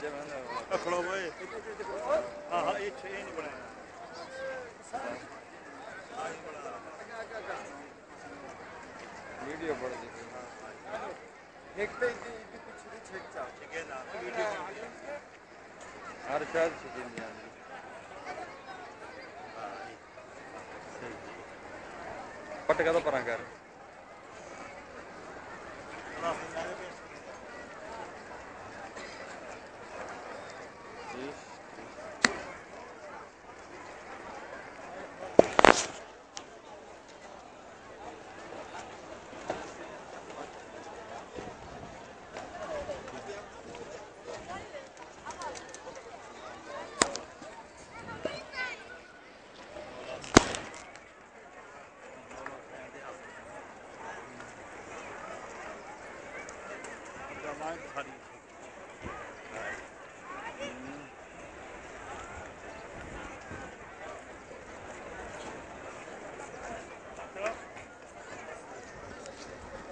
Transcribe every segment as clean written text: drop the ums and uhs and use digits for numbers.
खड़ो भाई हाँ हाँ ये नहीं बनाया वीडियो बढ़ देखते ठीक है ना वीडियो हर शायद छिके पट का तो परा कर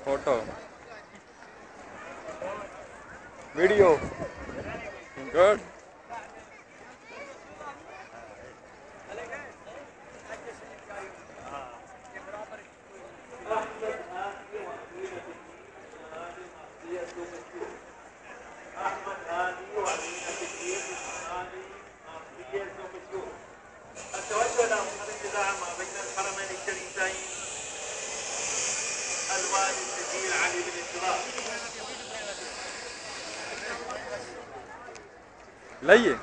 फोटो वीडियो गुड लाइए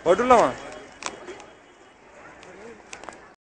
फोटो लवा